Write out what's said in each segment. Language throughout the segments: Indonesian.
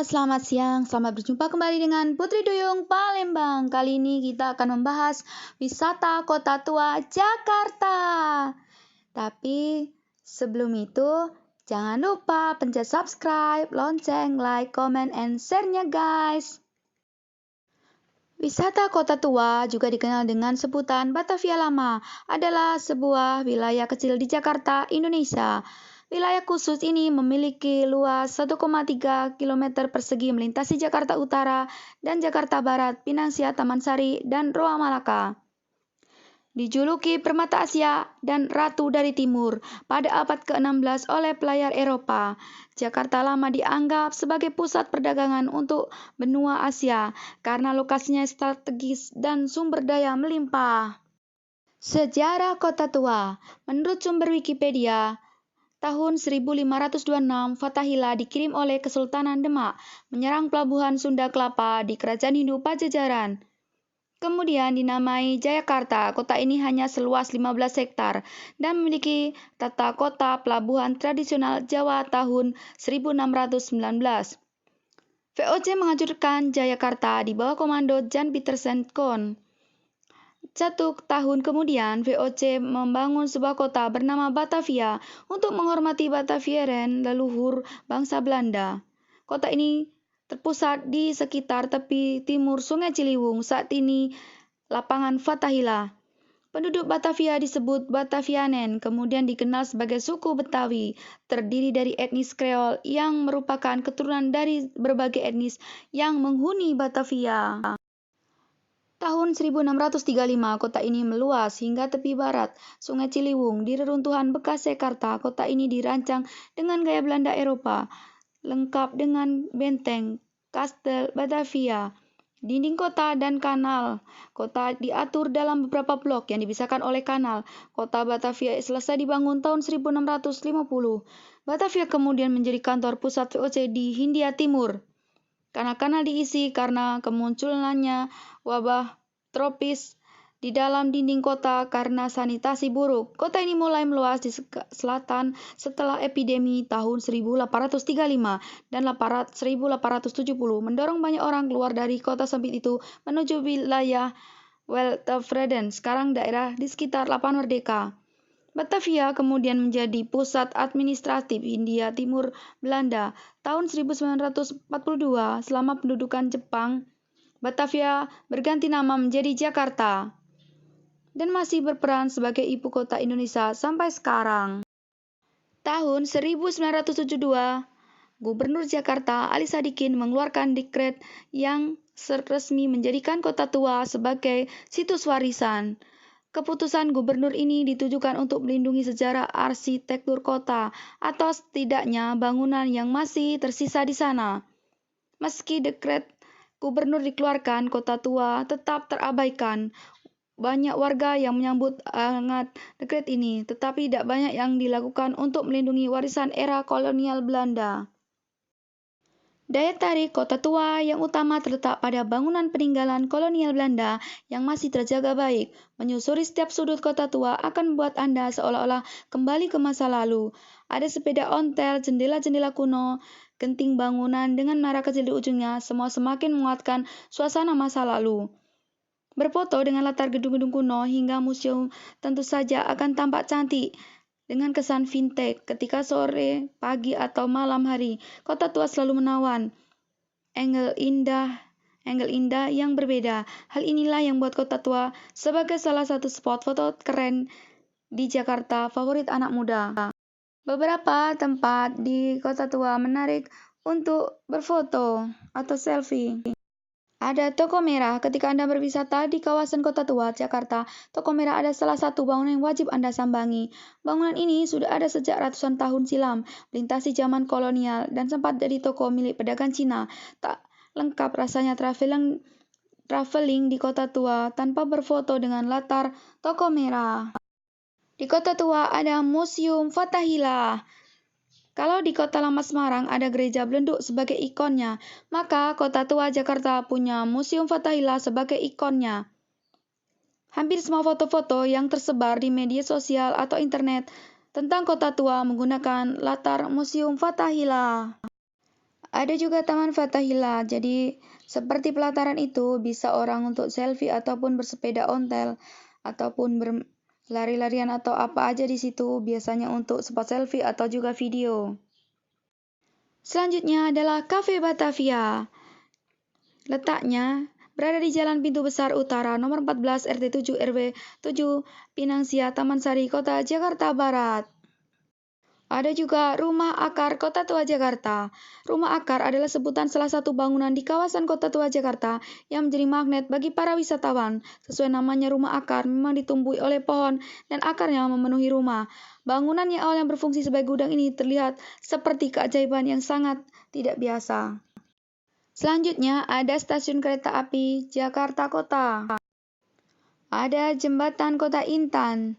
selamat siang. Selamat berjumpa kembali dengan Putri Duyung Palembang. Kali ini kita akan membahas wisata Kota Tua Jakarta. Tapi sebelum itu, jangan lupa pencet subscribe, lonceng, like, comment, and share-nya guys. Wisata Kota Tua, juga dikenal dengan sebutan Batavia Lama, adalah sebuah wilayah kecil di Jakarta, Indonesia. Wilayah khusus ini memiliki luas 1,3 km persegi melintasi Jakarta Utara dan Jakarta Barat, Pinangsia, Taman Sari, dan Roa Malaka. Dijuluki Permata Asia dan Ratu dari Timur pada abad ke-16 oleh pelayar Eropa, Jakarta Lama dianggap sebagai pusat perdagangan untuk benua Asia karena lokasinya strategis dan sumber daya melimpah. Sejarah Kota Tua. Menurut sumber Wikipedia, tahun 1526, Fathahillah dikirim oleh Kesultanan Demak menyerang pelabuhan Sunda Kelapa di Kerajaan Hindu Pajajaran. Kemudian dinamai Jayakarta. Kota ini hanya seluas 15 hektar dan memiliki tata kota pelabuhan tradisional Jawa tahun 1619. VOC menghancurkan Jayakarta di bawah komando Jan Pietersen Koen. 1 tahun kemudian, VOC membangun sebuah kota bernama Batavia untuk menghormati Batavieren, leluhur bangsa Belanda. Kota ini terpusat di sekitar tepi timur Sungai Ciliwung, saat ini Lapangan Fathahillah. Penduduk Batavia disebut Batavianen, kemudian dikenal sebagai suku Betawi, terdiri dari etnis Kreol yang merupakan keturunan dari berbagai etnis yang menghuni Batavia. Tahun 1635, kota ini meluas hingga tepi barat Sungai Ciliwung di reruntuhan bekas Jakarta. Kota ini dirancang dengan gaya Belanda Eropa, lengkap dengan benteng, kastel Batavia, dinding kota, dan kanal. Kota diatur dalam beberapa blok yang dipisahkan oleh kanal. Kota Batavia selesai dibangun tahun 1650. Batavia kemudian menjadi kantor pusat VOC di Hindia Timur. Kanal-kanal diisi karena kemunculannya wabah tropis di dalam dinding kota karena sanitasi buruk. Kota ini mulai meluas di selatan setelah epidemi tahun 1835 dan 1870, mendorong banyak orang keluar dari kota sempit itu menuju wilayah Weltevreden, sekarang daerah di sekitar Lapangan Merdeka. Batavia kemudian menjadi pusat administratif Hindia Timur Belanda. Tahun 1942, selama pendudukan Jepang, Batavia berganti nama menjadi Jakarta dan masih berperan sebagai ibu kota Indonesia sampai sekarang. Tahun 1972, Gubernur Jakarta Ali Sadikin mengeluarkan dekret yang resmi menjadikan Kota Tua sebagai situs warisan. Keputusan gubernur ini ditujukan untuk melindungi sejarah arsitektur kota atau setidaknya bangunan yang masih tersisa di sana. Meski dekret gubernur dikeluarkan, Kota Tua tetap terabaikan. Banyak warga yang menyambut hangat dekret ini, tetapi tidak banyak yang dilakukan untuk melindungi warisan era kolonial Belanda. Daya tarik Kota Tua yang utama terletak pada bangunan peninggalan kolonial Belanda yang masih terjaga baik. Menyusuri setiap sudut Kota Tua akan membuat Anda seolah-olah kembali ke masa lalu. Ada sepeda ontel, jendela-jendela kuno, genting bangunan dengan menara kecil di ujungnya, semua semakin menguatkan suasana masa lalu. Berfoto dengan latar gedung-gedung kuno hingga museum tentu saja akan tampak cantik dengan kesan vintage. Ketika sore, pagi, atau malam hari, Kota Tua selalu menawan angle indah yang berbeda. Hal inilah yang membuat Kota Tua sebagai salah satu spot foto keren di Jakarta favorit anak muda. Beberapa tempat di Kota Tua menarik untuk berfoto atau selfie. Ada Toko Merah. Ketika Anda berwisata di kawasan Kota Tua, Jakarta, Toko Merah ada salah satu bangunan yang wajib Anda sambangi. Bangunan ini sudah ada sejak ratusan tahun silam, melintasi zaman kolonial, dan sempat jadi toko milik pedagang Cina. Tak lengkap rasanya traveling di Kota Tua tanpa berfoto dengan latar Toko Merah. Di Kota Tua ada Museum Fathahillah. Kalau di Kota Lama Semarang ada gereja Belenduk sebagai ikonnya, maka Kota Tua Jakarta punya Museum Fathahillah sebagai ikonnya. Hampir semua foto-foto yang tersebar di media sosial atau internet tentang Kota Tua menggunakan latar Museum Fathahillah. Ada juga Taman Fathahillah. Jadi seperti pelataran itu bisa orang untuk selfie ataupun bersepeda ontel ataupun berlari-larian atau apa aja di situ, biasanya untuk spot selfie atau juga video. Selanjutnya adalah Cafe Batavia. Letaknya berada di Jalan Pintu Besar Utara nomor 14 RT 7 RW 7 Pinangsia, Taman Sari, Kota Jakarta Barat. Ada juga Rumah Akar Kota Tua Jakarta. Rumah Akar adalah sebutan salah satu bangunan di kawasan Kota Tua Jakarta yang menjadi magnet bagi para wisatawan. Sesuai namanya, rumah akar memang ditumbuhi oleh pohon dan akarnya memenuhi rumah. Bangunan yang awalnya berfungsi sebagai gudang ini terlihat seperti keajaiban yang sangat tidak biasa. Selanjutnya ada Stasiun Kereta Api Jakarta Kota. Ada Jembatan Kota Intan.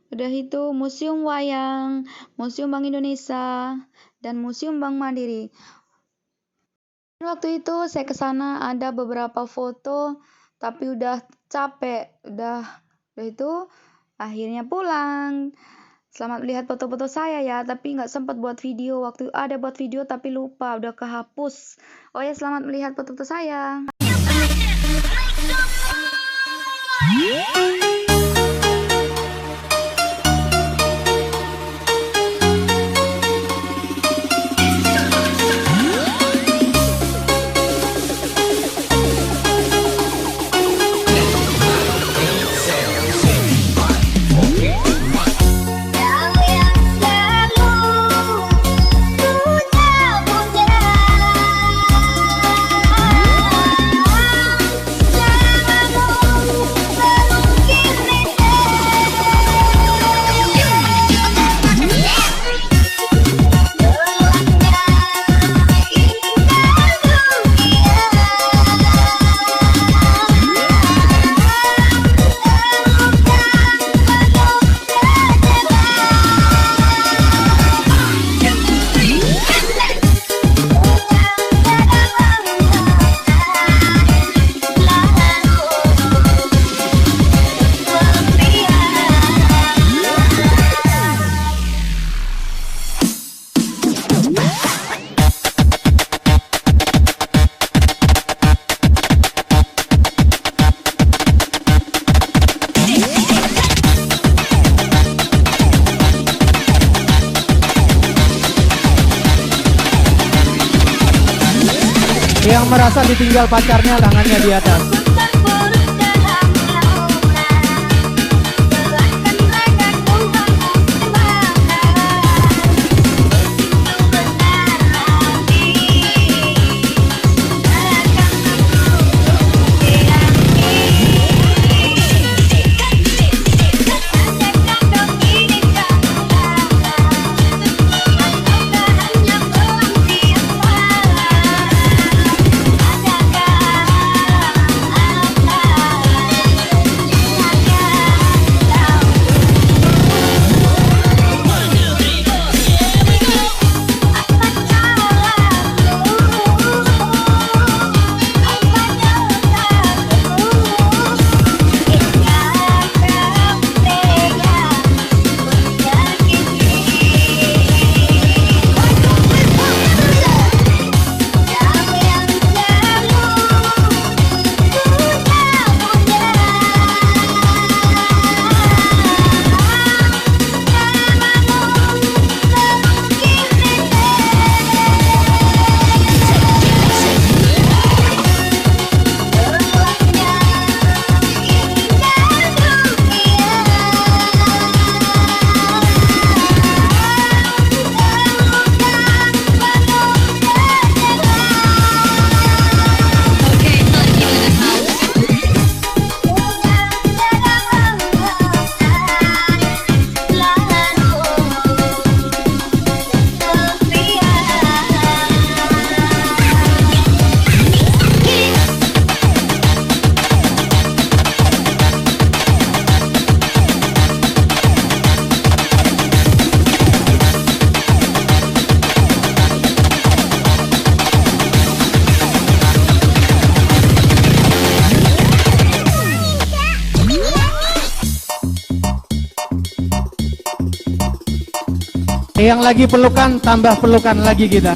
Udah itu Museum Wayang, Museum Bank Indonesia, dan Museum Bank Mandiri. Waktu itu saya ke sana ada beberapa foto, tapi udah capek, udah itu akhirnya pulang. Selamat melihat foto-foto saya ya, tapi nggak sempat buat video. Waktu ada buat video tapi lupa, udah kehapus. Oh ya, selamat melihat foto-foto saya. Yang merasa ditinggal pacarnya, tangannya di atas. Yang lagi pelukan, tambah pelukan lagi kita.